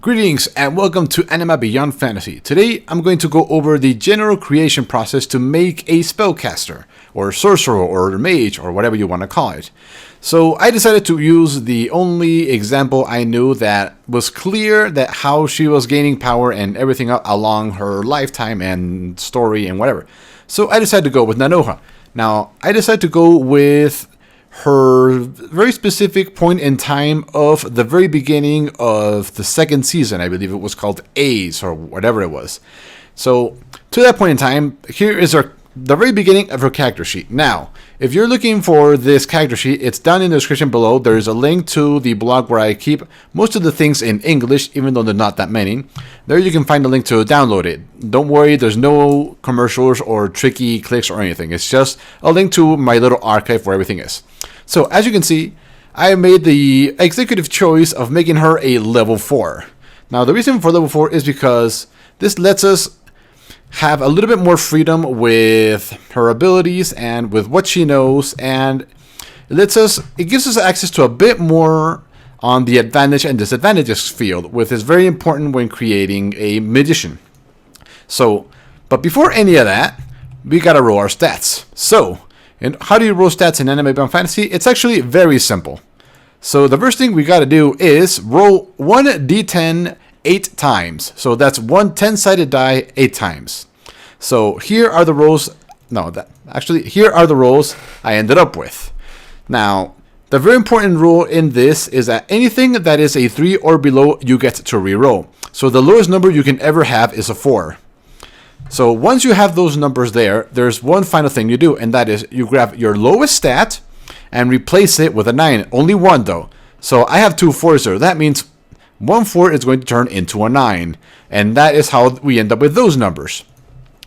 Greetings and welcome to Anima Beyond Fantasy. Today I'm going to go over the general creation process to make a spellcaster, or sorcerer, or mage, or whatever you want to call it. So I decided to use the only example I knew that was clear that how she was gaining power and everything along her lifetime and story and whatever. So I decided to go with Nanoha. Now I decided to go with her very specific point in time of the very beginning of the second season. I believe it was called A's or whatever it was. So to that point in time, here is the very beginning of her character sheet. Now, if you're looking for this character sheet, it's down in the description below. There's a link to the blog where I keep most of the things in English, even though there's not that many. There you can find a link to download it. Don't worry, there's no commercials or tricky clicks or anything. It's just a link to my little archive where everything is. So as you can see, I made the executive choice of making her a level 4. Now the reason for level 4 is because this lets us have a little bit more freedom with her abilities and with what she knows, and it gives us access to a bit more on the advantage and disadvantages field, which is very important when creating a magician. So, but before any of that, we gotta roll our stats. So, and how do you roll stats in Anima Beyond Fantasy? It's actually very simple. So the first thing we got to do is roll 1d10 8 times. So that's one 10-sided die 8 times. So here are the rolls. Here are the rolls I ended up with. Now, the very important rule in this is that anything that is a 3 or below, you get to reroll. So the lowest number you can ever have is a 4. So once you have those numbers there, there's one final thing you do, and that is you grab your lowest stat and replace it with a 9. Only one though. So I have 2 4s there. That means 1 4 is going to turn into a 9. And that is how we end up with those numbers.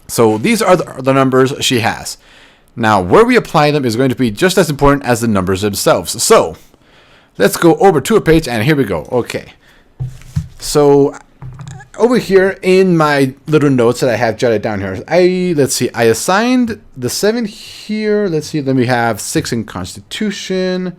So these are the numbers she has. Now where we apply them is going to be just as important as the numbers themselves. So let's go over to a page, and here we go. Okay. So over here in my little notes that I have jotted down here, I assigned the 7 here. Let's see, then we have 6 in Constitution,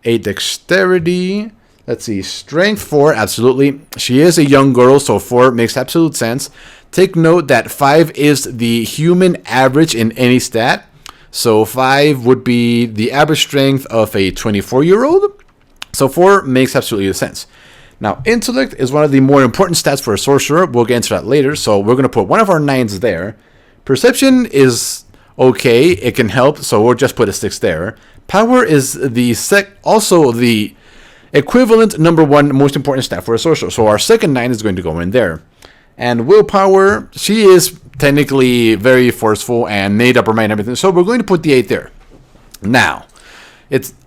8 Dexterity. Let's see, Strength 4, absolutely. She is a young girl, so 4 makes absolute sense. Take note that 5 is the human average in any stat. So 5 would be the average strength of a 24-year-old. So 4 makes absolutely sense. Now, Intellect is one of the more important stats for a sorcerer. We'll get into that later, so we're going to put one of our 9s there. Perception is okay, it can help, so we'll just put a 6 there. Power is also the equivalent number 1 most important stat for a sorcerer, so our second 9 is going to go in there. And willpower, she is technically very forceful and made up her mind and everything, so we're going to put the 8 there. Now,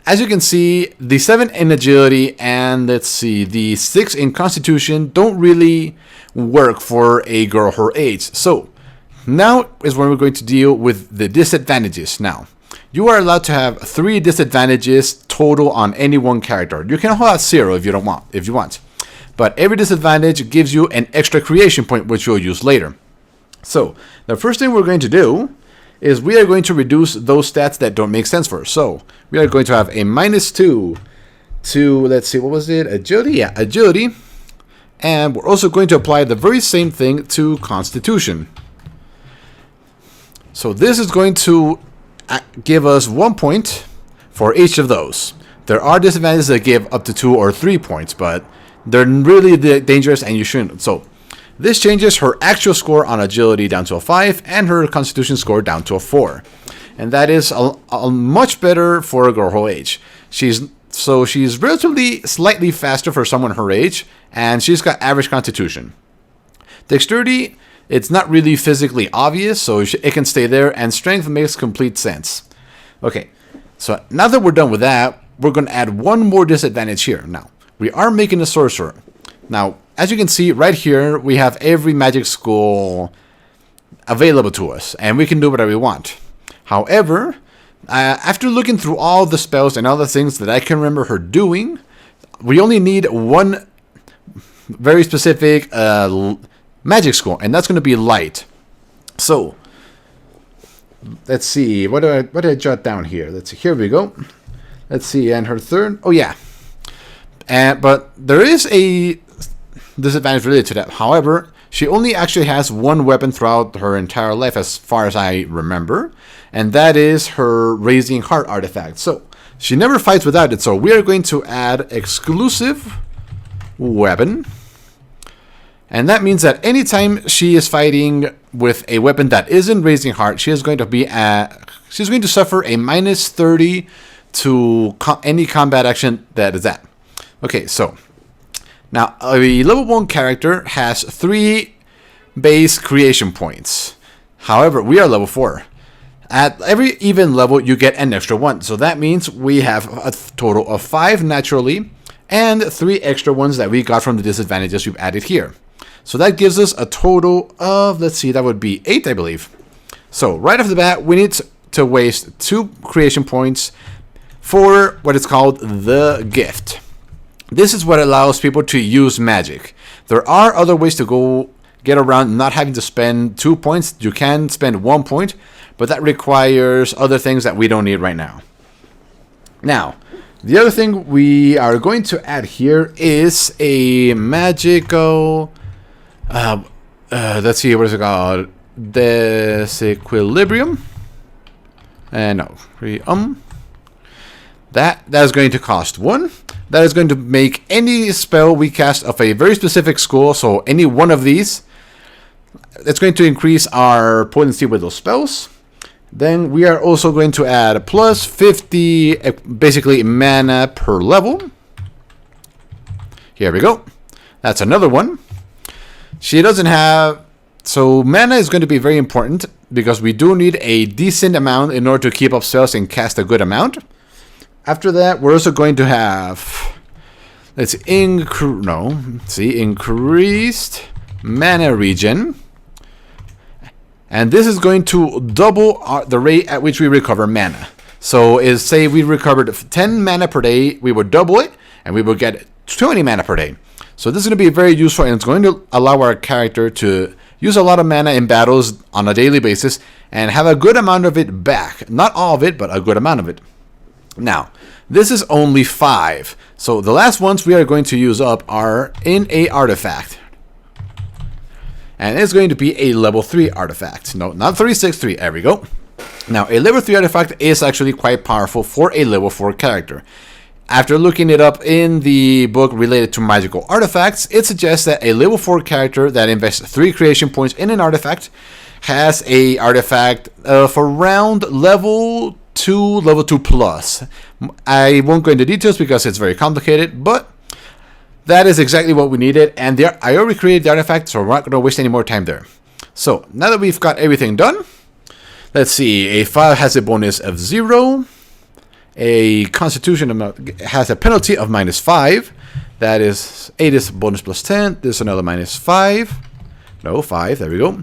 as you can see, the 7 in agility and let's see, the 6 in constitution don't really work for a girl her age. So now is when we're going to deal with the disadvantages. Now, you are allowed to have 3 disadvantages total on any one character. You can have 0 if you want. But every disadvantage gives you an extra creation point, which you'll use later. So the first thing we're going to do is we are going to reduce those stats that don't make sense for us. So we are going to have a -2 to, let's see, what was it? Agility? Yeah, agility. And we're also going to apply the very same thing to Constitution. So this is going to give us 1 point for each of those. There are disadvantages that give up to 2 or 3 points, but they're really dangerous and you shouldn't. So this changes her actual score on agility down to a 5 and her constitution score down to a 4. And that is a much better for a girl her age. She's relatively slightly faster for someone her age, and she's got average constitution. Dexterity, it's not really physically obvious, so it can stay there, and strength makes complete sense. Okay, so now that we're done with that, we're going to add one more disadvantage here. Now, we are making a sorcerer. Now, as you can see right here, we have every magic school available to us, and we can do whatever we want. However, after looking through all the spells and all the things that I can remember her doing, we only need one very specific magic school, and that's going to be light. So, let's see, what did I jot down here? Let's see, here we go. Let's see, and her third, oh yeah. But there is a disadvantage related to that. However, she only actually has one weapon throughout her entire life as far as I remember, and that is her Raising Heart artifact. So she never fights without it, so we are going to add exclusive weapon. And that means that anytime she is fighting with a weapon that isn't Raising Heart, she is going to suffer a minus 30 to any combat action that is at. Okay, so now a level 1 character has 3 base creation points. However, we are level 4. At every even level, you get an extra 1. So that means we have a total of 5 naturally and 3 extra ones that we got from the disadvantages we've added here. So that gives us a total of, let's see, that would be 8, I believe. So right off the bat, we need to waste 2 creation points for what is called the gift. This is what allows people to use magic. There are other ways to go get around not having to spend 2 points. You can spend 1 point, but that requires other things that we don't need right now. Now, the other thing we are going to add here is a magical... let's see, what is it called? Disequilibrium? No. That is going to cost 1. That is going to make any spell we cast of a very specific school, so any one of these, it's going to increase our potency with those spells. Then we are also going to add plus 50, basically mana per level. Here we go. That's another one. She doesn't have... So mana is going to be very important because we do need a decent amount in order to keep up spells and cast a good amount. After that, we're also going to have... increased mana regen. And this is going to double the rate at which we recover mana. So say we recovered 10 mana per day, we would double it, and we would get 20 mana per day. So this is going to be very useful, and it's going to allow our character to use a lot of mana in battles on a daily basis and have a good amount of it back. Not all of it, but a good amount of it. Now, this is only 5. So the last ones we are going to use up are in a artifact. And it's going to be a level 3 artifact. No, not 363. There we go. Now, a level 3 artifact is actually quite powerful for a level 4 character. After looking it up in the book related to magical artifacts, it suggests that a level 4 character that invests 3 creation points in an artifact has a artifact of around level 2, level 2 plus. I won't go into details because it's very complicated, but that is exactly what we needed, and I already created the artifact, so we're not going to waste any more time there. So, now that we've got everything done, let's see, a 5 has a bonus of 0, a constitution has a penalty of minus 5, that is, 8 is bonus plus 10, this is another minus 5, no, 5, there we go.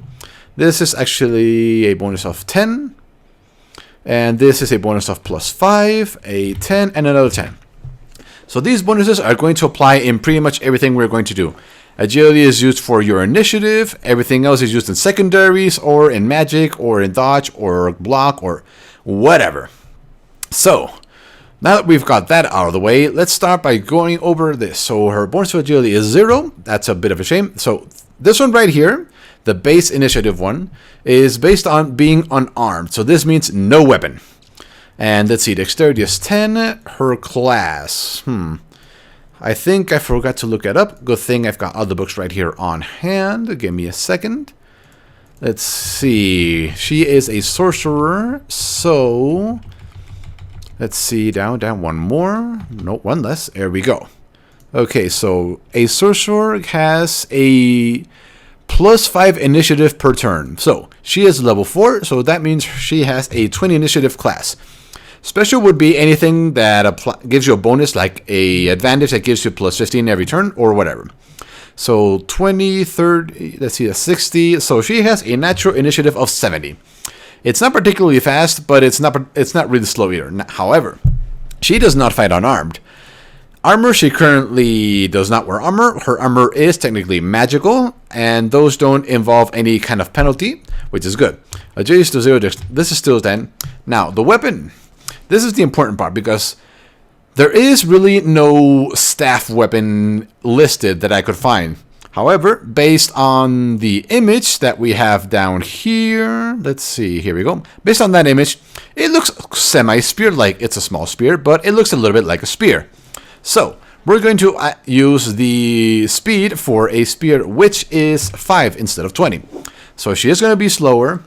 This is actually a bonus of 10, and this is a bonus of plus 5, a 10, and another 10. So these bonuses are going to apply in pretty much everything we're going to do. Agility is used for your initiative. Everything else is used in secondaries or in magic or in dodge or block or whatever. So now that we've got that out of the way, let's start by going over this. So her bonus to agility is 0. That's a bit of a shame. So this one right here, the base initiative one, is based on being unarmed. So this means no weapon. And let's see, dexterity is 10, her class. I think I forgot to look it up. Good thing I've got other books right here on hand. Give me a second. Let's see. She is a sorcerer, so let's see, down, one more. No, one less. There we go. Okay, so a sorcerer has a plus 5 initiative per turn. So she is level 4, so that means she has a 20 initiative class. Special would be anything that gives you a bonus, like a advantage that gives you plus 15 every turn or whatever. So 20, 30, let's see, 60. So she has a natural initiative of 70. It's not particularly fast, but it's not really slow either. However, she does not fight unarmed. Armor, she currently does not wear armor. Her armor is technically magical, and those don't involve any kind of penalty, which is good. Agility is still 0. This is still 10. Now, the weapon. This is the important part because there is really no staff weapon listed that I could find. However, based on the image that we have down here, let's see, here we go. Based on that image, it looks semi-spear, like it's a small spear, but it looks a little bit like a spear. So, we're going to use the speed for a spear, which is 5 instead of 20. So she is going to be slower,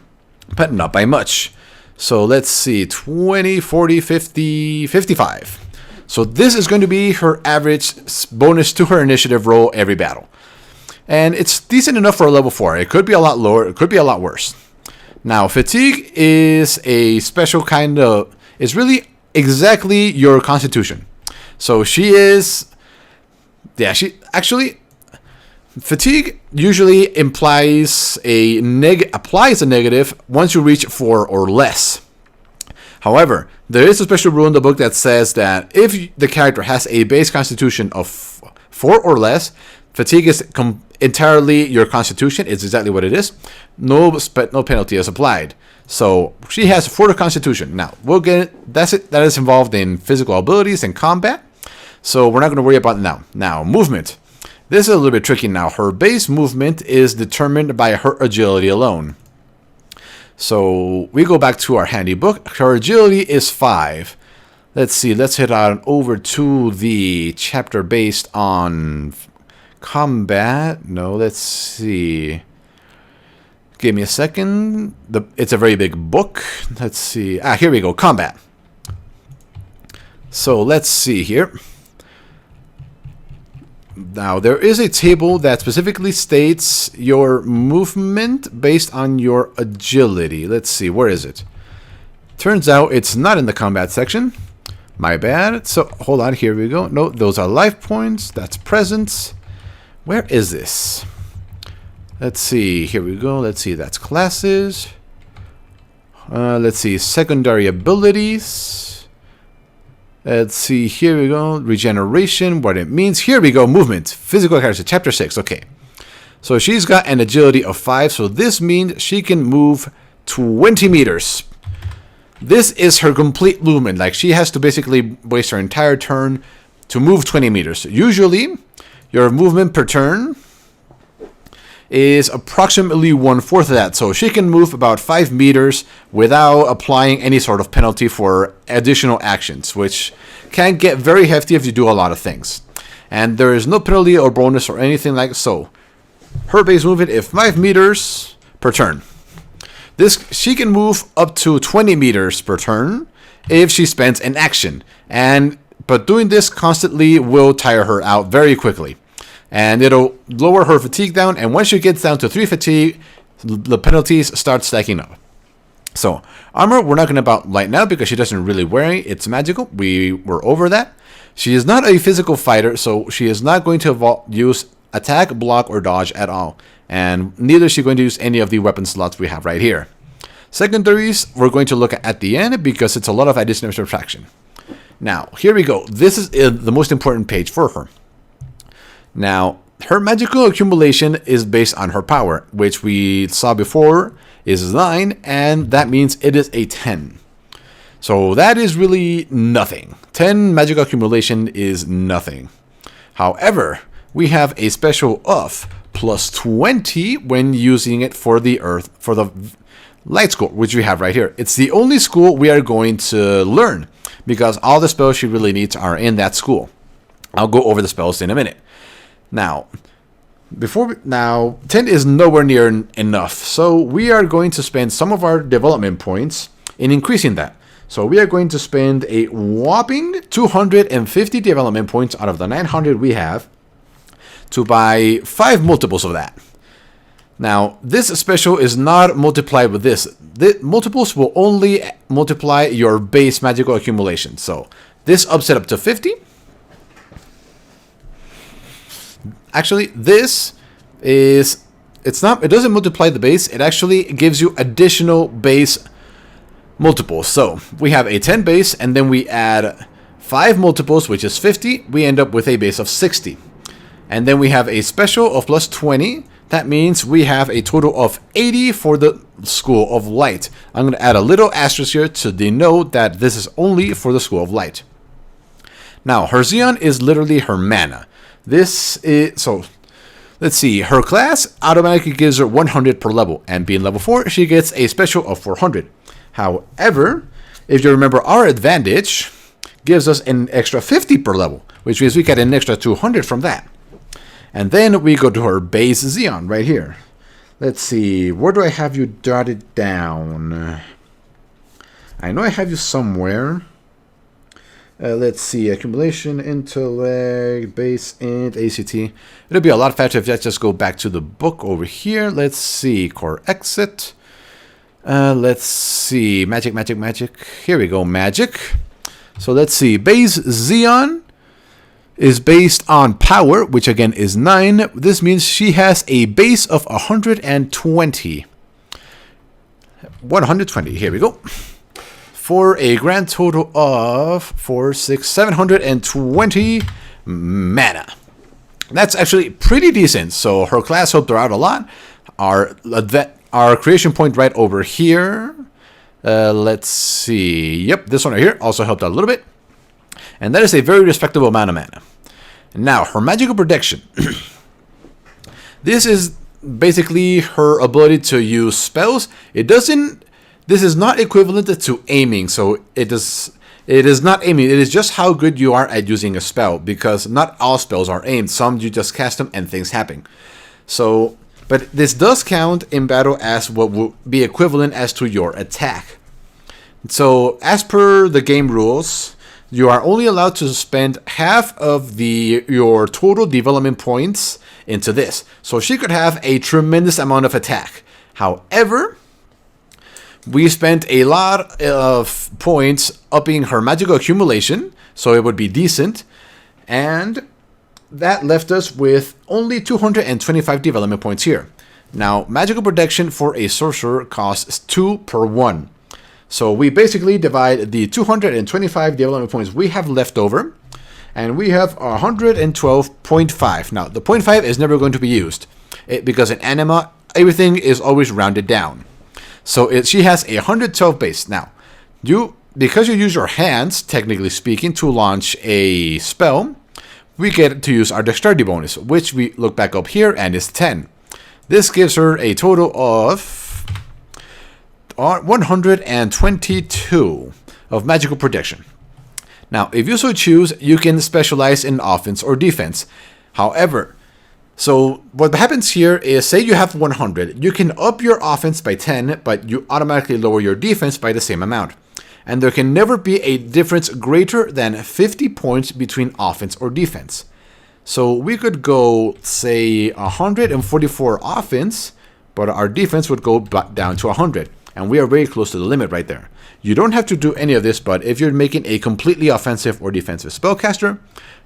but not by much. So let's see, 20, 40, 50, 55. So this is going to be her average bonus to her initiative roll every battle. And it's decent enough for a level 4. It could be a lot lower, it could be a lot worse. Now, fatigue is a special kind of, it's really exactly your constitution. So she is, yeah, she actually, fatigue usually applies a negative once you reach 4 or less. However, there is a special rule in the book that says that if the character has a base constitution of 4 or less, fatigue is entirely your constitution. It's exactly what it is. No penalty is applied. So she has 4 constitution. Now we'll get that is involved in physical abilities and combat. So we're not going to worry about it now. Now movement. This is a little bit tricky now. Her base movement is determined by her agility alone. So we go back to our handy book. Her agility is 5. Let's see. Let's head on over to the chapter based on combat. No, let's see. Give me a second. It's a very big book. Let's see. Here we go. Combat. So let's see here. Now, there is a table that specifically states your movement based on your agility. Let's see. Where is it? Turns out it's not in the combat section. My bad. So, hold on. Here we go. No, those are life points. That's presence. Where is this? Let's see. Here we go. Let's see. That's classes. Let's see. Secondary abilities. Let's see. Here we go. Regeneration. What it means. Here we go. Movement. Physical character. Chapter 6. Okay. So she's got an agility of 5. So this means she can move 20 meters. This is her complete movement. Like, she has to basically waste her entire turn to move 20 meters. Usually, your movement per turn is approximately 1/4 of that. So she can move about 5 meters without applying any sort of penalty for additional actions, which can get very hefty if you do a lot of things. And there is no penalty or bonus or anything like so. Her base movement is 5 meters per turn. She can move up to 20 meters per turn if she spends an action. But doing this constantly will tire her out very quickly. And it'll lower her fatigue down. And once she gets down to 3 fatigue, the penalties start stacking up. So, armor, we're not going to about right now because she doesn't really wear it. It's magical. We were over that. She is not a physical fighter, so she is not going to use attack, block, or dodge at all. And neither is she going to use any of the weapon slots we have right here. Secondaries, we're going to look at the end because it's a lot of addition and subtraction. Now, here we go. This is the most important page for her. Now, her magical accumulation is based on her power, which we saw before is 9, and that means it is a 10. So that is really nothing. 10 magical accumulation is nothing. However, we have a special of plus 20 when using it for the light school, which we have right here. It's the only school we are going to learn because all the spells she really needs are in that school. I'll go over the spells in a minute. Now, 10 is nowhere near enough, so we are going to spend some of our development points in increasing that. So we are going to spend a whopping 250 development points out of the 900 we have to buy 5 multiples of that. Now, this special is not multiplied with this. The multiples will only multiply your base magical accumulation. So this ups it up to 50. Actually, this is, it doesn't multiply the base, it actually gives you additional base multiples. So we have a 10 base, and then we add 5 multiples, which is 50. We end up with a base of 60. And then we have a special of plus 20. That means we have a total of 80 for the School of Light. I'm going to add a little asterisk here to denote that this is only for the School of Light. Now, her Xeon is literally her mana. This is, so Let's see, her class automatically gives her 100 per level, and being level 4, she gets a special of 400. However, if you remember, our advantage gives us an extra 50 per level, which means we get an extra 200 from that. And then we go to her base Xeon right here. Let's see, where do I have you jotted down? I know I have you somewhere. Let's see, Accumulation, Intellect, Base, Int, ACT. It'll be a lot faster if I just go back to the book over here. Let's see, Core Exit. Let's see, Magic. Here we go, Magic. So let's see, Base Xeon is based on Power, which again is 9. This means she has a base of 120. 120, here we go. For a grand total of 720 mana. That's actually pretty decent. So her class helped her out a lot. Our creation point right over here. Let's see. Yep, this one right here also helped out a little bit. And that is a very respectable amount of mana. Now, her magical protection. This is basically her ability to use spells. This is not equivalent to aiming, so it is not aiming. It is just how good you are at using a spell, because not all spells are aimed. Some you just cast them and things happen. So, but this does count in battle as what would be equivalent as to your attack. So, as per the game rules, you are only allowed to spend half of your total development points into this. So she could have a tremendous amount of attack. However, we spent a lot of points upping her magical accumulation, so it would be decent. And that left us with only 225 development points here. Now, magical protection for a sorcerer costs 2 per 1. So we basically divide the 225 development points we have left over, and we have 112.5. Now, the 0.5 is never going to be used, because in Anima, everything is always rounded down. So she has a 112 base. Now, because you use your hands, technically speaking, to launch a spell, we get to use our Dexterity Bonus, which we look back up here and is 10. This gives her a total of 122 of magical protection. Now, if you so choose, you can specialize in offense or defense. However, so what happens here is, say you have 100, you can up your offense by 10, but you automatically lower your defense by the same amount. And there can never be a difference greater than 50 points between offense or defense. So we could go, say, 144 offense, but our defense would go down to 100. And we are very close to the limit right there. You don't have to do any of this, but if you're making a completely offensive or defensive spellcaster,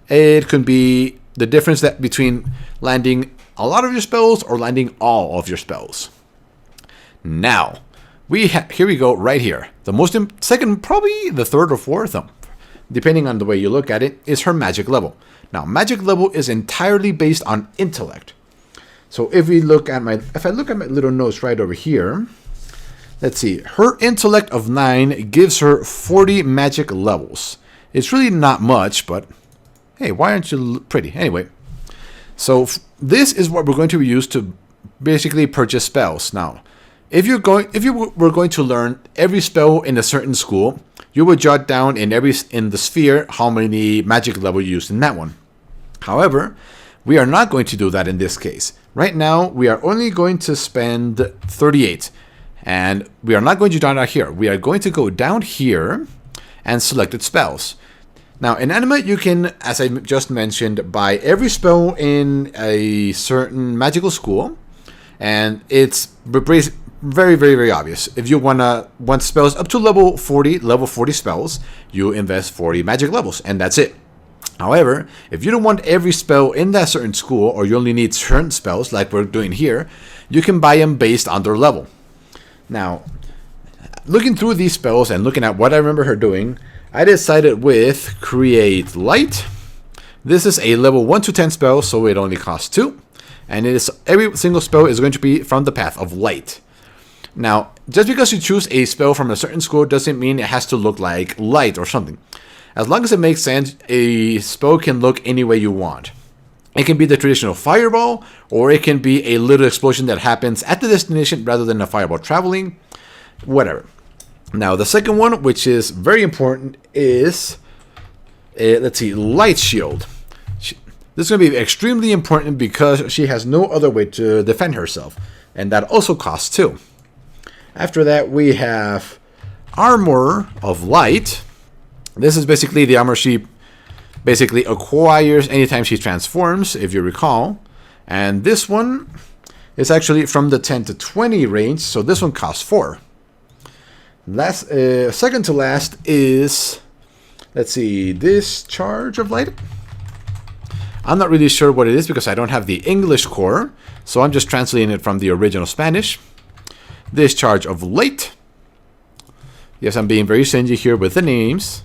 it could be the difference that between landing a lot of your spells or landing all of your spells. Now, here we go right here. The second, probably the third or fourth, depending on the way you look at it, is her magic level. Now, magic level is entirely based on intellect. So if I look at my little notes right over here, let's see. Her intellect of 9 gives her 40 magic levels. It's really not much, but hey, why aren't you pretty? Anyway, so this is what we're going to use to basically purchase spells. Now, if you were going to learn every spell in a certain school, you would jot down in the sphere how many magic level you used in that one. However, we are not going to do that in this case. Right now, we are only going to spend 38. And we are not going to jot out here. We are going to go down here and selected spells. Now, in Anima, you can, as I just mentioned, buy every spell in a certain magical school. And it's very, very, very obvious. If you want spells up to level 40 spells, you invest 40 magic levels, and that's it. However, if you don't want every spell in that certain school, or you only need certain spells, like we're doing here, you can buy them based on their level. Now, looking through these spells and looking at what I remember her doing, I decided with Create Light. This is a level 1 to 10 spell, so it only costs 2. And every single spell is going to be from the path of light. Now, just because you choose a spell from a certain school doesn't mean it has to look like light or something. As long as it makes sense, a spell can look any way you want. It can be the traditional fireball, or it can be a little explosion that happens at the destination rather than a fireball traveling, whatever. Now, the second one, which is very important, is, let's see, Light Shield. This is going to be extremely important because she has no other way to defend herself, and that also costs 2. After that, we have Armor of Light. This is basically the armor she basically acquires anytime she transforms, if you recall. And this one is actually from the 10 to 20 range, so this one costs 4. Second to last is, let's see, Discharge of Light. I'm not really sure what it is because I don't have the English core, so I'm just translating it from the original Spanish. Discharge of Light. Yes, I'm being very stingy here with the names.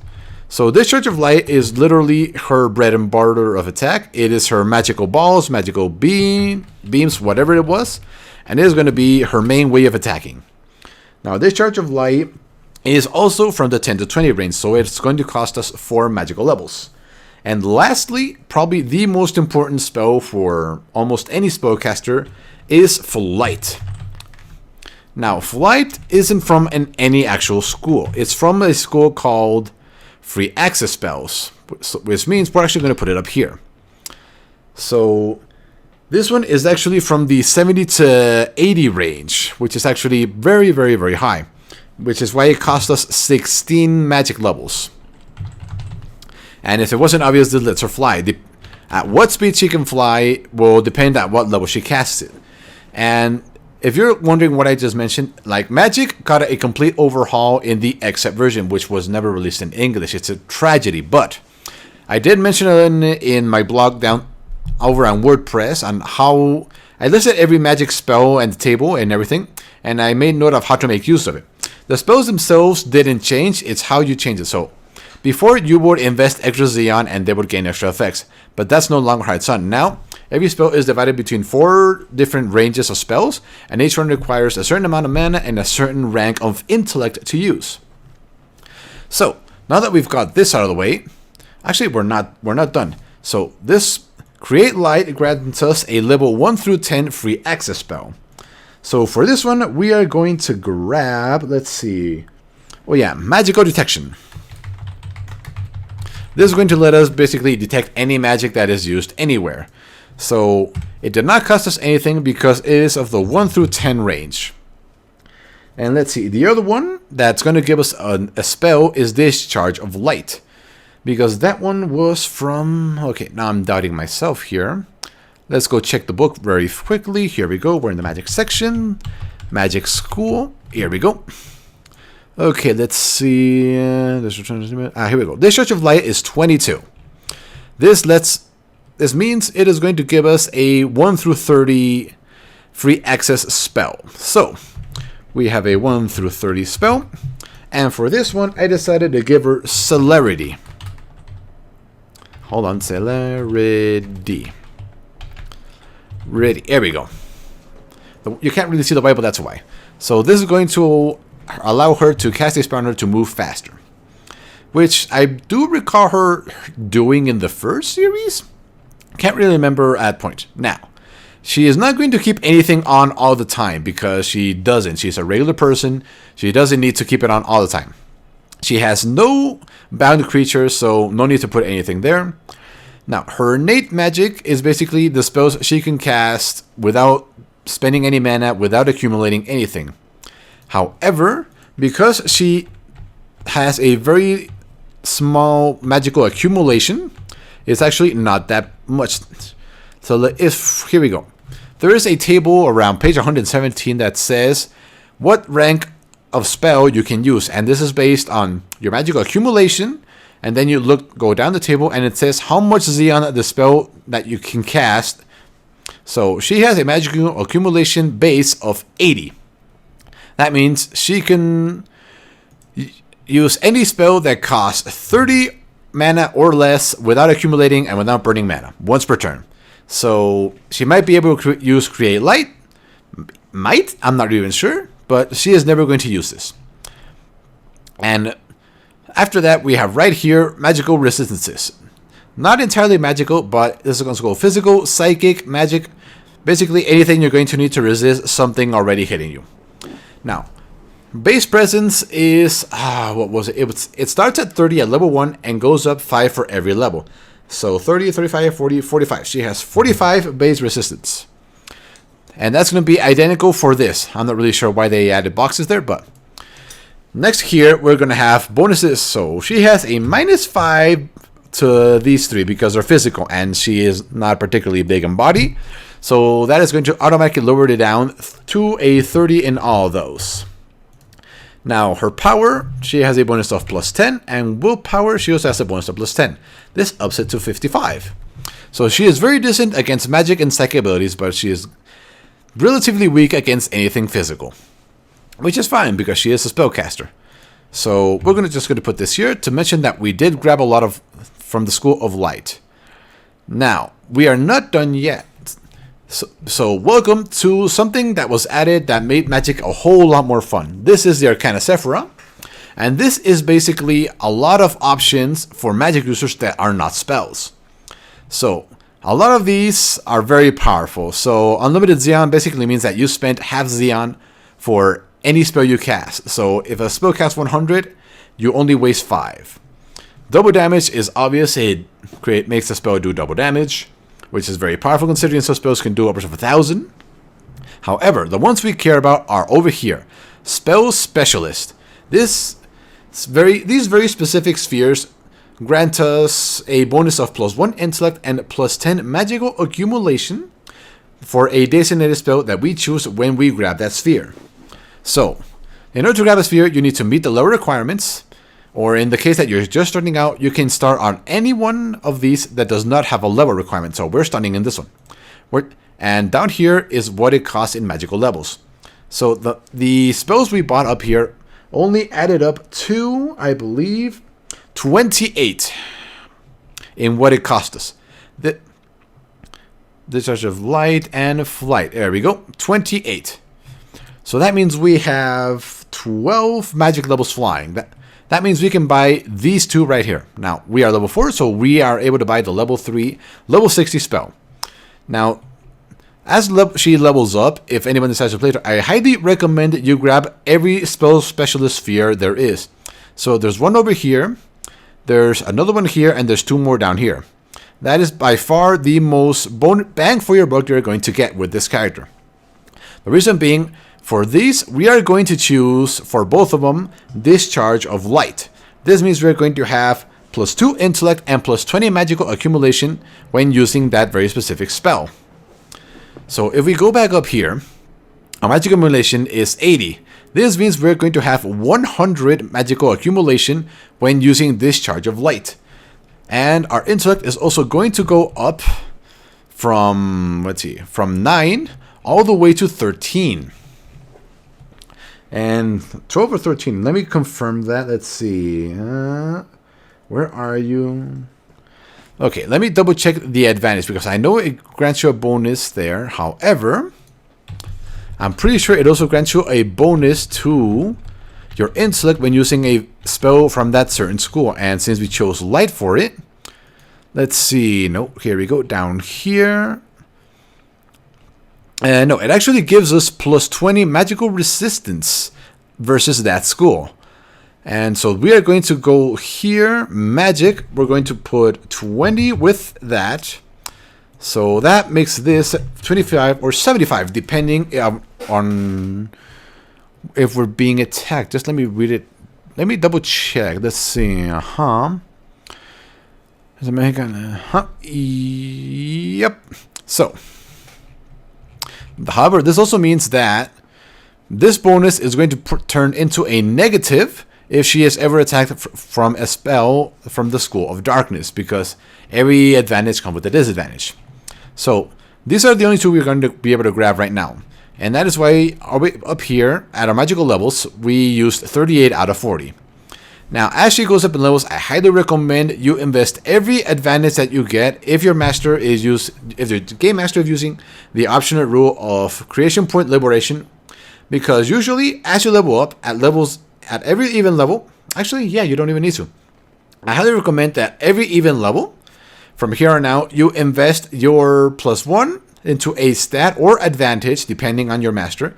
So Discharge of Light is literally her bread and butter of attack. It is her magical balls, magical beams, whatever it was. And it is going to be her main way of attacking. Now, Discharge of Light is also from the 10 to 20 range, so it's going to cost us 4 magical levels. And lastly, probably the most important spell for almost any spellcaster is Flight. Now, Flight isn't from any actual school. It's from a school called Free Access Spells, which means we're actually going to put it up here. So this one is actually from the 70 to 80 range, which is actually very, very, very high, which is why it cost us 16 magic levels. And if it wasn't obvious, it lets her fly. At what speed she can fly will depend at what level she casts it. And if you're wondering what I just mentioned, like, Magic got a complete overhaul in the XSET version, which was never released in English. It's a tragedy, but I did mention it in my blog down over on WordPress on how I listed every Magic spell and table and everything, and I made note of how to make use of it. The spells themselves didn't change, it's how you change it. So before, you would invest extra Xeon and they would gain extra effects, but that's no longer how it's done. Now, every spell is divided between 4 different ranges of spells, and each one requires a certain amount of mana and a certain rank of intellect to use. So, now that we've got this out of the way, actually we're not done. So, this Create Light grants us a level 1 through 10 free access spell. So, for this one, we are going to grab, let's see, oh yeah, Magical Detection. This is going to let us basically detect any magic that is used anywhere. So it did not cost us anything because it is of the 1 through 10 range. And let's see, the other one that's going to give us a spell is Discharge of Light. Because that one was from, okay, now I'm doubting myself here. Let's go check the book very quickly. Here we go, we're in the magic section. Magic School, here we go. Okay, let's see. Here we go. Discharge of Light is 22. This means it is going to give us a 1 through 30 free access spell. So we have a 1 through 30 spell, and for this one, I decided to give her Celerity. Hold on, Celerity. Ready. There we go. You can't really see the Bible, that's why. So this is going to allow her to cast a spell on her to move faster, which I do recall her doing in the first series. Can't really remember at point. Now, she is not going to keep anything on all the time because she doesn't. She's a regular person. She doesn't need to keep it on all the time. She has no bound creatures, so no need to put anything there. Now, her innate magic is basically the spells she can cast without spending any mana, without accumulating anything. However, because she has a very small magical accumulation, it's actually not that much. So here we go. There is a table around page 117 that says what rank of spell you can use, and this is based on your magical accumulation. And then you go down the table, and it says how much Xeon the spell that you can cast. So she has a magical accumulation base of 80. That means she can use any spell that costs 30 mana or less without accumulating and without burning mana once per turn. So she might be able to use Create Light. Might? I'm not even sure. But she is never going to use this. And after that, we have right here Magical Resistances. Not entirely magical, but this is going to go physical, psychic, magic, basically anything you're going to need to resist something already hitting you. Now, base presence is, what was it? It starts at 30 at level 1 and goes up 5 for every level. So 30, 35, 40, 45. She has 45 base resistance. And that's going to be identical for this. I'm not really sure why they added boxes there, but next here, we're going to have bonuses. So she has a -5 to these three because they're physical, and she is not particularly big in body. So that is going to automatically lower it down to a 30 in all of those. Now, her power, she has a bonus of +10, and willpower, she also has a bonus of +10. This ups it to 55. So she is very decent against magic and psychic abilities, but she is relatively weak against anything physical, which is fine because she is a spellcaster. So we're just going to put this here to mention that we did grab a lot of from the School of Light. Now, we are not done yet. So welcome to something that was added that made magic a whole lot more fun. This is the Arcana Sephira, and this is basically a lot of options for magic users that are not spells. So a lot of these are very powerful. So Unlimited Zeon basically means that you spend half Zeon for any spell you cast. So if a spell casts 100, you only waste 5. Double damage is obvious. It makes the spell do double damage, which is very powerful considering some spells can do upwards of 1,000. However, the ones we care about are over here. Spell Specialist. These very specific spheres grant us a bonus of +1 intellect and +10 magical accumulation for a designated spell that we choose when we grab that sphere. So, in order to grab a sphere, you need to meet the lower requirements, or in the case that you're just starting out, you can start on any one of these that does not have a level requirement. So we're starting in this one. And down here is what it costs in magical levels. So the spells we bought up here only added up to, I believe, 28 in what it cost us. The Discharge of Light and Flight. There we go. 28. So that means we have 12 magic levels flying. That means we can buy these two right here. Now, we are level 4, so we are able to buy the level 3, level 60 spell. Now, as she levels up, if anyone decides to play her, I highly recommend that you grab every spell specialist sphere there is. So there's one over here, there's another one here, and there's 2 more down here. That is by far the most bang for your buck you're going to get with this character. The reason being, for these, we are going to choose, for both of them, Discharge of Light. This means we're going to have +2 intellect and +20 magical accumulation when using that very specific spell. So if we go back up here, our magical accumulation is 80. This means we're going to have 100 magical accumulation when using Discharge of Light. And our intellect is also going to go up from, from 9 all the way to 13. And 12 or 13, let me confirm that. Let's see. Where are you? Okay, let me double check the advantage because I know it grants you a bonus there. However, I'm pretty sure it also grants you a bonus to your intellect when using a spell from that certain school. And since we chose light for it, let's see. No, here we go. Down here. No, it actually gives us +20 magical resistance versus that school. And so we are going to go here, magic. We're going to put 20 with that. So that makes this 25 or 75, depending on if we're being attacked. Just let me read it. Let me double check. Let's see. Yep. So, however, this also means that this bonus is going to turn into a negative if she is ever attacked from a spell from the School of Darkness, because every advantage comes with a disadvantage. So these are the only two we're going to be able to grab right now. And that is why up here at our magical levels, we used 38 out of 40. Now, as she goes up in levels, I highly recommend you invest every advantage that you get if your master is if your game master is using the optional rule of creation point liberation, because usually as you level up at every even level, actually, yeah, you don't even need to. I highly recommend that every even level, From here on out, you invest your +1 into a stat or advantage, depending on your master,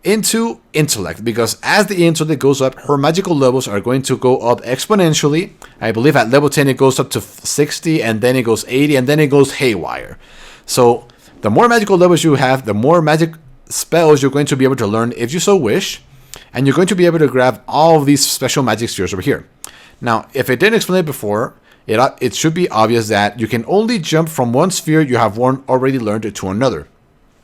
into Intellect, because as the Intellect goes up, her magical levels are going to go up exponentially. I believe at level 10 it goes up to 60, and then it goes 80, and then it goes haywire. So the more magical levels you have, the more magic spells you're going to be able to learn if you so wish, and you're going to be able to grab all of these special magic spheres over here. Now, if I didn't explain it before, it should be obvious that you can only jump from one sphere you have already learned to another.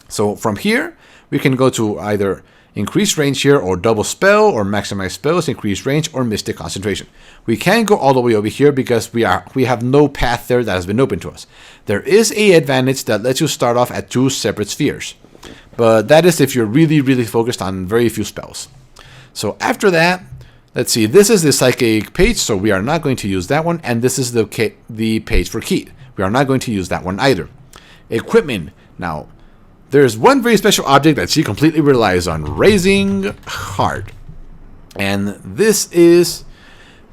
So from here, we can go to either increase range here, or double spell, or maximize spells, increase range, or mystic concentration. We can't go all the way over here because we have no path there that has been open to us. There is a advantage that lets you start off at 2 separate spheres, but that is if you're really, really focused on very few spells. So after that, let's see, this is the psychic page, so we are not going to use that one, and this is the page for Keat. We are not going to use that one either. Equipment. Now, there's one very special object that she completely relies on, Raising Heart. And this is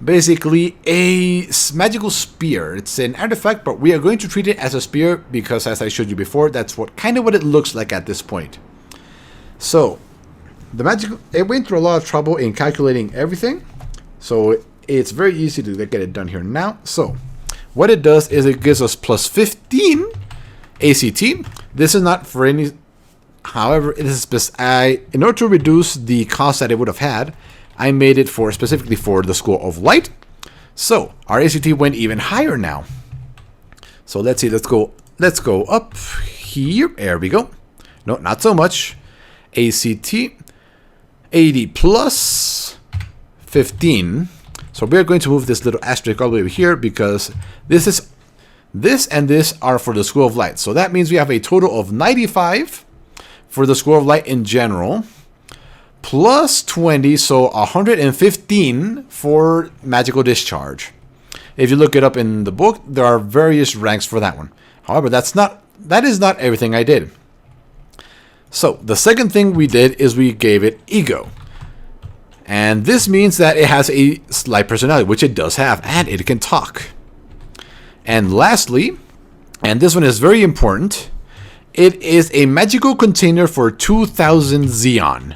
basically a magical spear. It's an artifact, but we are going to treat it as a spear because, as I showed you before, that's what it looks like at this point. So, it went through a lot of trouble in calculating everything, so it's very easy to get it done here now. So what it does is it gives us +15 ACT. This is not for any, however, it is in order to reduce the cost that it would have had, I made it specifically for the School of Light. So our ACT went even higher now. So let's see, let's go up here. There we go. No, not so much. ACT 80 plus 15. So we're going to move this little asterisk all the way over here because this and this are for the School of Light. So that means we have a total of 95 for the School of Light in general, plus 20, so 115 for Magical Discharge. If you look it up in the book, there are various ranks for that one. However, that is not everything I did. So the second thing we did is we gave it Ego. And this means that it has a slight personality, which it does have, and it can talk. And lastly, and this one is very important, it is a magical container for 2000 Xeon.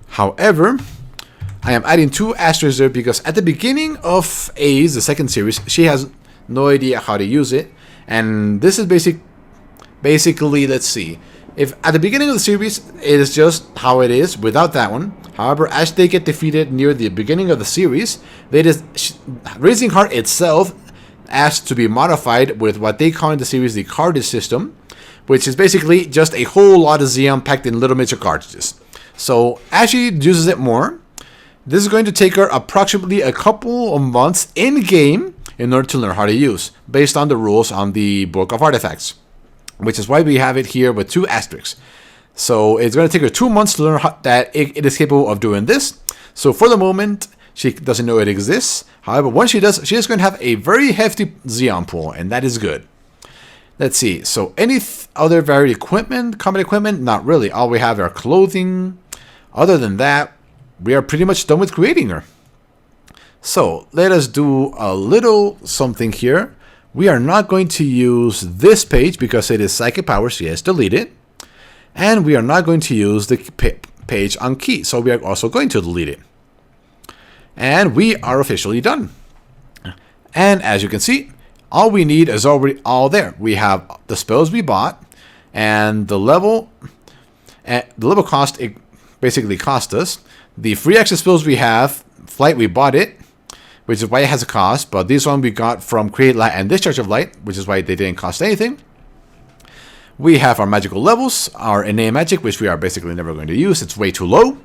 However, I am adding 2 asterisks there because at the beginning of A's, the second series, she has no idea how to use it. And this is basically, let's see, if at the beginning of the series it is just how it is without that one. However, as they get defeated near the beginning of the series, Raising Heart itself asked to be modified with what they call in the series the cardage system, which is basically just a whole lot of Xeon packed in little miniature cartridges. So as she uses it more, this is going to take her approximately a couple of months in game in order to learn how to use, based on the rules on the Book of Artifacts, which is why we have it here with 2 asterisks. So it's going to take her 2 months to learn that it is capable of doing this. So for the moment, she doesn't know it exists. However, once she does, she is going to have a very hefty Xeon pool, and that is good. Let's see. So any other varied equipment, combat equipment? Not really. All we have are clothing. Other than that, we are pretty much done with creating her. So let us do a little something here. We are not going to use this page because it is Psychic Power, so yes, delete it. And we are not going to use the page on Key, so we are also going to delete it. And we are officially done. And as you can see, all we need is already all there. We have the spells we bought, and the level cost it basically cost us. The free access spells we have, Flight, we bought it, which is why it has a cost, but this one we got from Create Light and Discharge of Light, which is why they didn't cost anything. We have our magical levels, our innate magic, which we are basically never going to use, it's way too low.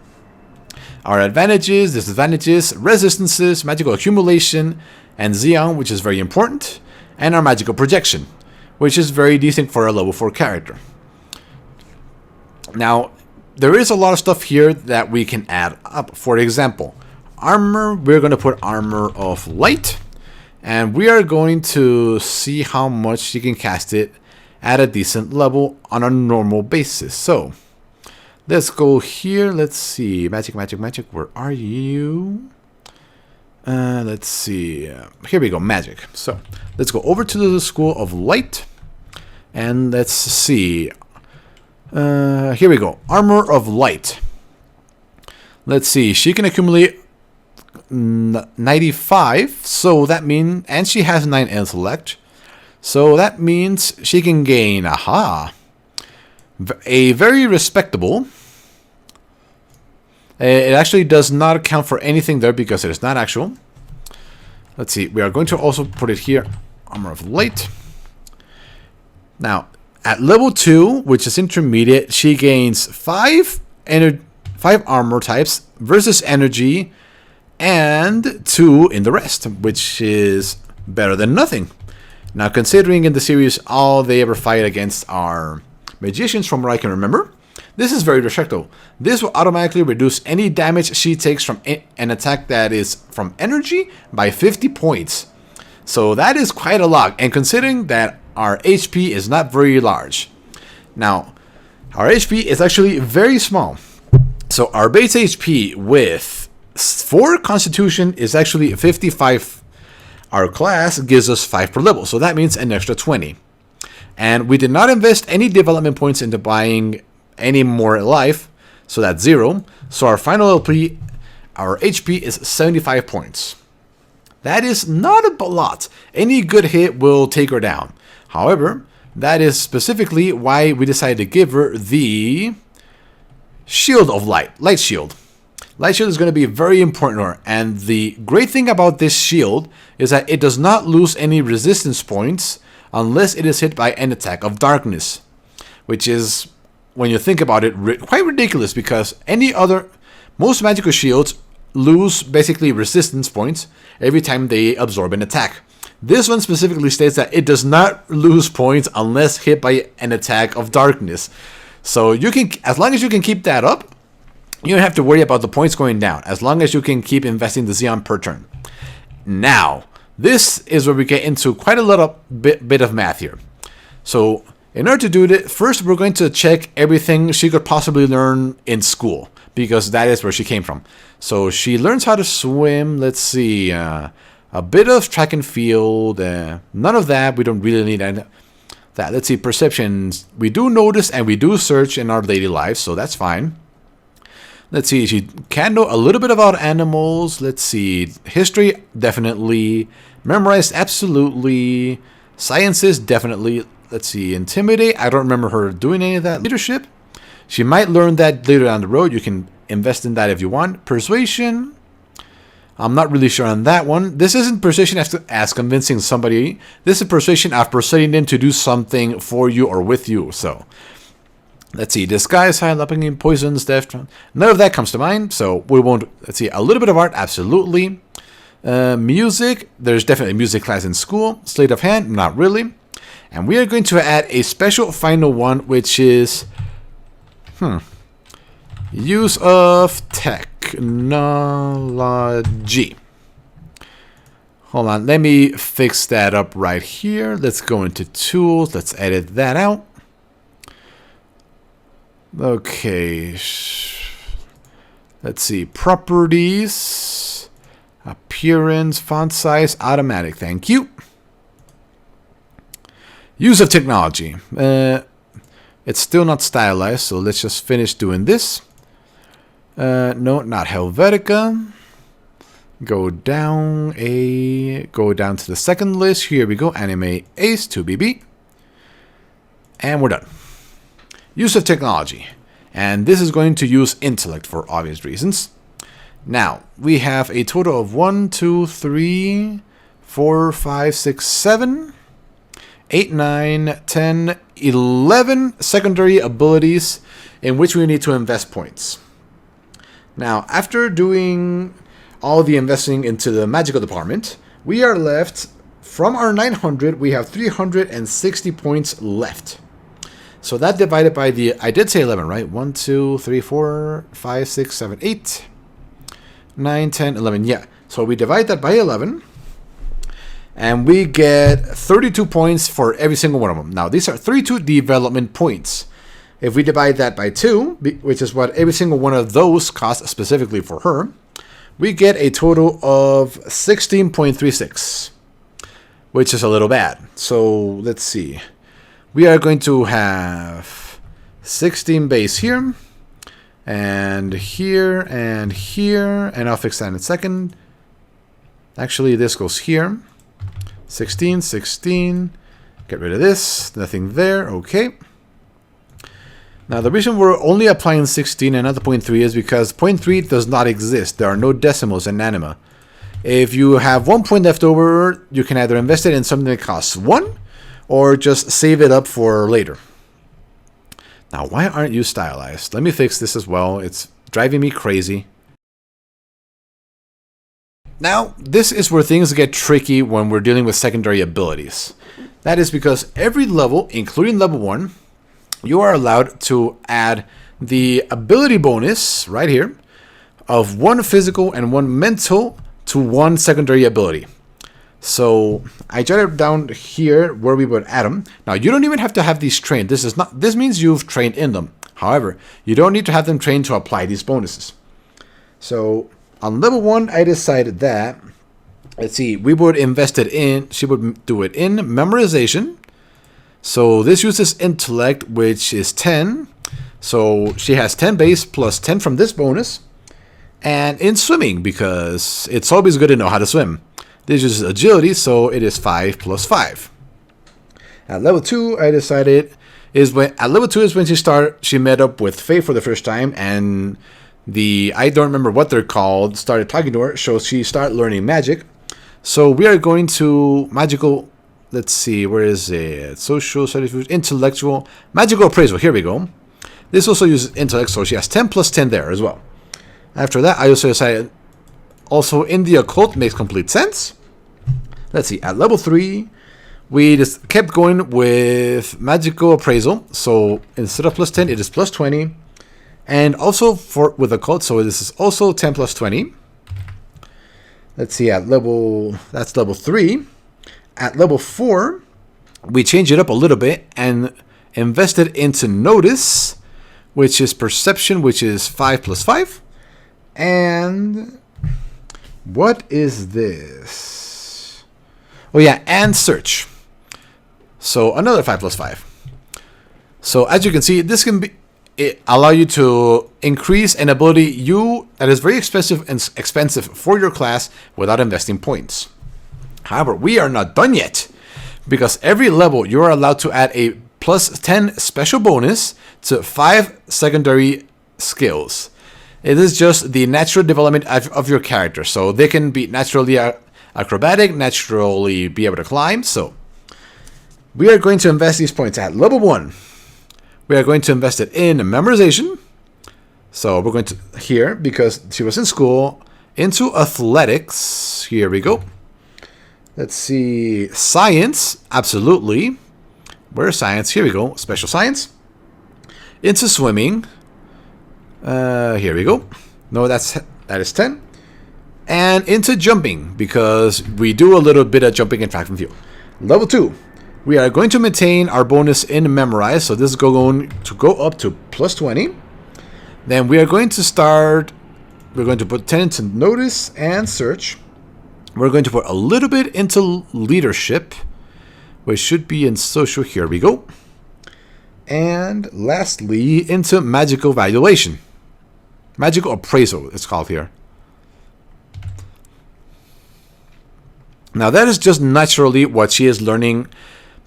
Our advantages, disadvantages, resistances, magical accumulation, and Xeon, which is very important, and our magical projection, which is very decent for a level 4 character. Now, there is a lot of stuff here that we can add up. For example, armor, we're going to put Armor of Light, and we are going to see how much she can cast it at a decent level on a normal basis. So let's go here. Let's see. Magic, where are you? Let's see. Here we go, magic. So let's go over to the School of Light. And let's see. Here we go. Armor of Light. Let's see. She can accumulate 95. So that means, and she has 9 intellect. So that means she can gain, a very respectable. It actually does not account for anything there because it is not actual. Let's see. We are going to also put it here. Armor of Light. Now, at level 2, which is intermediate, she gains 5 armor types versus energy and 2 in the rest, which is better than nothing. Now, considering in the series all they ever fight against are magicians from what I can remember, this is very respectable. This will automatically reduce any damage she takes from an attack that is from energy by 50 points. So that is quite a lot, and considering that our HP is not very large. Now, our HP is actually very small. So our base HP with 4 Constitution is actually 55. Our class gives us 5 per level, so that means an extra 20. And we did not invest any development points into buying any more life, so that's 0. So our final LP, our HP is 75 points. That is not a lot. Any good hit will take her down. However, that is specifically why we decided to give her the Shield of Light, Light Shield. Light Shield is going to be very important to her, and the great thing about this shield is that it does not lose any resistance points unless it is hit by an attack of darkness, which is, when you think about it, quite ridiculous because most magical shields lose basically resistance points every time they absorb an attack. This one specifically states that it does not lose points unless hit by an attack of darkness. So you can, as long as you can keep that up, you don't have to worry about the points going down, as long as you can keep investing the Xeon per turn. Now, this is where we get into quite a little bit of math here. So, in order to do it, first we're going to check everything she could possibly learn in school, because that is where she came from. So, she learns how to swim, let's see, a bit of track and field, none of that, we don't really need that. Let's see, perceptions, we do notice and we do search in our daily lives, so that's fine. Let's see, she can know a little bit about animals. Let's see, history, definitely. Memorized, absolutely. Sciences, definitely. Let's see, intimidate, I don't remember her doing any of that. Leadership, she might learn that later down the road. You can invest in that if you want. Persuasion, I'm not really sure on that one. This isn't persuasion as convincing somebody. This is persuasion of persuading them to do something for you or with you, so... Let's see, disguise, high leaping, poisons, death. None of that comes to mind, so we won't. Let's see, a little bit of art, absolutely. Music, there's definitely a music class in school. Sleight of hand, not really. And we are going to add a special final one, which is use of technology. Hold on, let me fix that up right here. Let's go into tools. Let's edit that out. Okay, let's see, properties, appearance, font size, automatic, thank you. Use of technology, it's still not stylized, so let's just finish doing this. No, not Helvetica. Go down to the second list, here we go, Anime Ace 2BB, and we're done. Use of technology, and this is going to use intellect for obvious reasons. Now, we have a total of 1, 2, 3, 4, 5, 6, 7, 8, 9, 10, 11 secondary abilities in which we need to invest points. Now, after doing all the investing into the magical department, we are left, from our 900, we have 360 points left. So that divided by the, I did say 11, right? 1, 2, 3, 4, 5, 6, 7, 8, 9, 10, 11. Yeah. So we divide that by 11. And we get 32 points for every single one of them. Now, these are 32 development points. If we divide that by 2, which is what every single one of those costs specifically for her, we get a total of 16.36, which is a little bad. So let's see. We are going to have 16 base here, and here, and I'll fix that in a second. Actually, this goes here. 16, 16. Get rid of this. Nothing there. Okay. Now, the reason we're only applying 16 and not the 0.3 is because 0.3 does not exist. There are no decimals in Anima. If you have 1 point left over, you can either invest it in something that costs 1 or just save it up for later. Now, why aren't you stylized? Let me fix this as well. It's driving me crazy. Now, this is where things get tricky when we're dealing with secondary abilities. That is because every level, including level 1, you are allowed to add the ability bonus right here of 1 physical and 1 mental to 1 secondary ability. So I jotted down here where we would add them. Now, you don't even have to have these trained. This means you've trained in them. However, you don't need to have them trained to apply these bonuses. So on level 1, I decided that, let's see, we would invest it in, she would do it in Memorization. So this uses Intellect, which is 10. So she has 10 base plus 10 from this bonus. And in Swimming, because it's always good to know how to swim. This uses Agility, so it is 5 plus 5. At level 2, I decided at level 2 is when she met up with Faye for the first time, and I don't remember what they're called, started talking to her, so she started learning magic. So we are going to magical, let's see, where is it? Social, intellectual, magical appraisal. Here we go. This also uses intellect, so she has 10 plus 10 there as well. After that, I also decided, also in the occult makes complete sense. Let's see, at level 3, we just kept going with magical appraisal. So instead of plus 10, it is plus 20. And also with occult, so this is also 10 plus 20. Let's see, that's level 3. At level 4, we change it up a little bit and invest it into Notice, which is Perception, which is 5 plus 5. And what is this? Oh yeah, and Search. So another 5 plus 5. So as you can see, this can allow you to increase an ability that is very expensive for your class without investing points. However, we are not done yet, because every level you are allowed to add a plus 10 special bonus to 5 secondary skills. It is just the natural development of your character. So they can be naturally acrobatic, naturally be able to climb. So we are going to invest these points at level 1. We are going to invest it in Memorization. So we're going to, here, because she was in school, into Athletics. Here we go. Let's see, Science, absolutely. Where's Science? Here we go, Special Science. Into Swimming. Here we go. No, that is 10. And into Jumping, because we do a little bit of jumping in track and field. Level 2, we are going to maintain our bonus in Memorize, so this is going to go up to plus 20. Then we are going to we're going to put 10 into Notice and Search. We're going to put a little bit into Leadership, which should be in Social. Here we go. And lastly, into Magical Valuation. Magical Appraisal, it's called here. Now that is just naturally what she is learning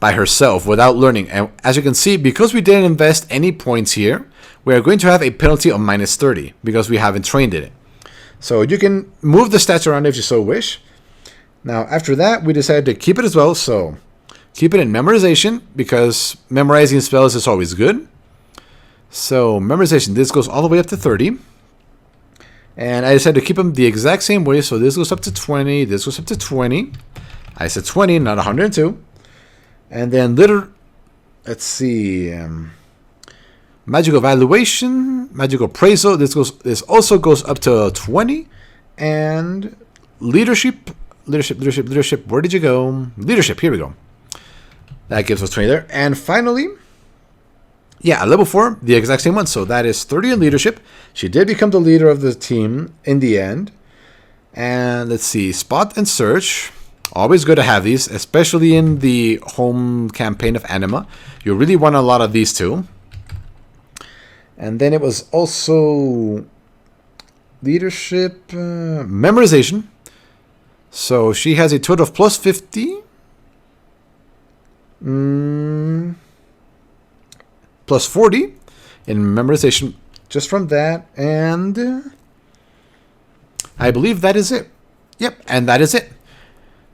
by herself without learning. And as you can see, because we didn't invest any points here, we are going to have a penalty of minus 30 because we haven't trained in it. So you can move the stats around if you so wish. Now after that, we decided to keep it as well. So keep it in Memorization because memorizing spells is always good. So Memorization, this goes all the way up to 30. And I decided to keep them the exact same way. So this goes up to 20. This goes up to 20. I said 20, not 102. And then let's see. Magical Evaluation, Magical Appraisal. This also goes up to 20. And Leadership. Where did you go? Leadership. Here we go. That gives us 20 there. And finally, yeah, level 4, the exact same one. So that is 30 in Leadership. She did become the leader of the team in the end. And let's see, spot and search. Always good to have these, especially in the home campaign of Anima. You really want a lot of these too. And then it was also leadership, memorization. So she has a total of plus 50. Plus 40 in memorization just from that. And I believe that is it. Yep, and that is it.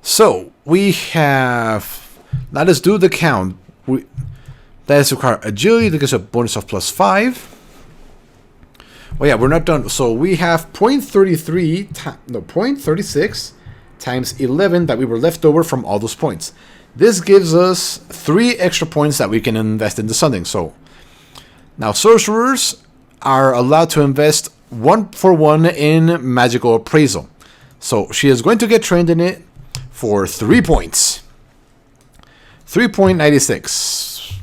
So we have, let us do the count. That is require agility that gives a bonus of plus 5. Oh yeah, we're not done. So we have 0.36 times 11 that we were left over from all those points. This gives us 3 extra points that we can invest into something. So now sorcerers are allowed to invest 1 for 1 in magical appraisal. So she is going to get trained in it for 3 points. 3.96.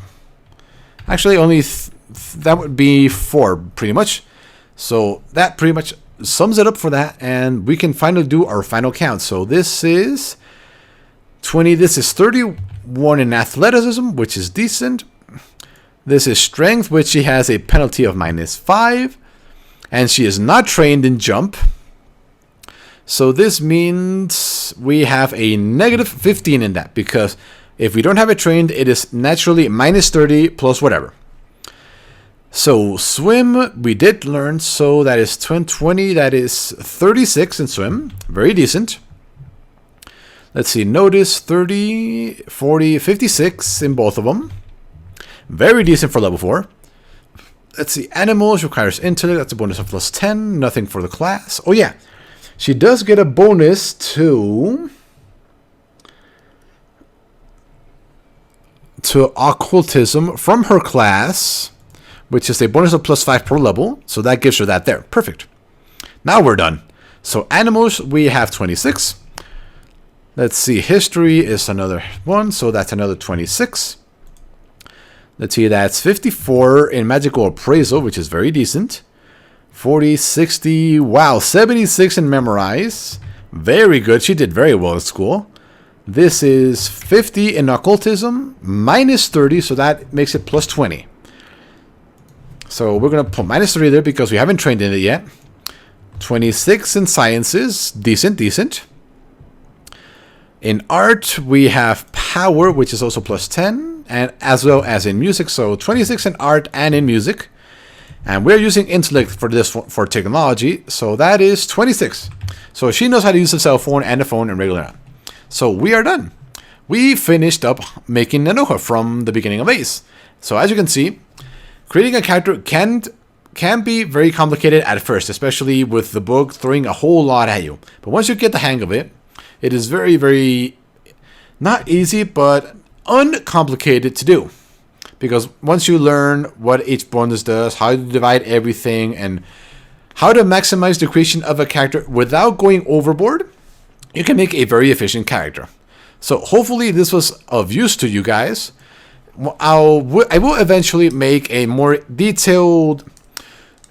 Actually, only that would be 4 pretty much. So that pretty much sums it up for that, and we can finally do our final count. So this is 20. This is 31 in athleticism, which is decent. This is strength, which she has a penalty of -5, and she is not trained in jump. So this means we have a -15 in that, because if we don't have it trained, it is naturally -30 plus whatever. So swim, we did learn, so that is 20, that is 36 in swim. Very decent. Let's see, notice 30, 40, 56 in both of them. Very decent for level 4. Let's see, animals requires intellect, that's a bonus of plus 10, nothing for the class. Oh yeah, she does get a bonus to occultism from her class, which is a bonus of plus 5 per level. So that gives her that there. Perfect. Now we're done. So animals, we have 26. Let's see, history is another one, so that's another 26. Let's see, that's 54 in magical appraisal, which is very decent. 40, 60, wow, 76 in memorize. Very good, she did very well at school. This is 50 in occultism, -30, so that makes it plus 20. So we're going to put -3 there because we haven't trained in it yet. 26 in sciences, decent. In art, we have power, which is also plus 10, and as well as in music. So 26 in art and in music. And we're using intellect for this for technology, so that is 26. So she knows how to use a cell phone and a phone and regular. So we are done. We finished up making Nanoha from the beginning of Ace. So as you can see, creating a character can be very complicated at first, especially with the book throwing a whole lot at you. But once you get the hang of it, it is very, very not easy, but uncomplicated to do. Because once you learn what each bonus does, how to divide everything, and how to maximize the creation of a character without going overboard, you can make a very efficient character. So hopefully this was of use to you guys. I will eventually make a more detailed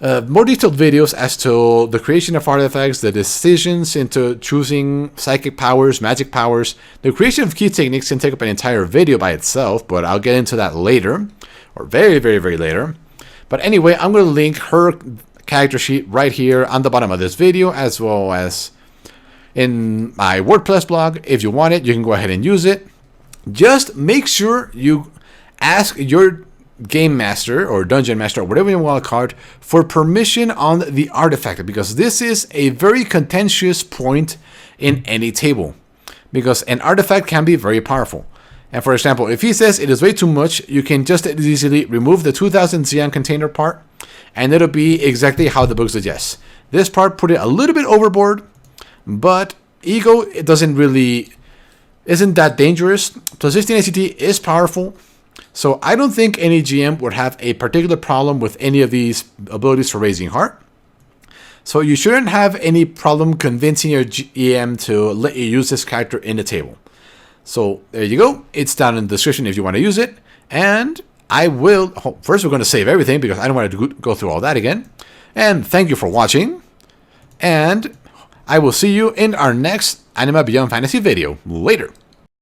videos as to the creation of artifacts, the decisions into choosing psychic powers, magic powers. The creation of key techniques can take up an entire video by itself, but I'll get into that later, or very, very, very later. But anyway, I'm going to link her character sheet right here on the bottom of this video, as well as in my WordPress blog. If you want it, you can go ahead and use it. Just make sure you ask your game master or dungeon master or whatever you want to call it for permission on the artifact, because this is a very contentious point in any table, because an artifact can be very powerful. And for example, if he says it is way too much, you can just as easily remove the 2000 Xeon container part and it'll be exactly how the book suggests. This part put it a little bit overboard, but ego, it isn't that dangerous. Plus 16 ACT is powerful. So I don't think any GM would have a particular problem with any of these abilities for Raising Heart. So you shouldn't have any problem convincing your GM to let you use this character in the table. So there you go. It's down in the description if you want to use it. And first we're going to save everything because I don't want to go through all that again. And thank you for watching. And I will see you in our next Anima Beyond Fantasy video. Later!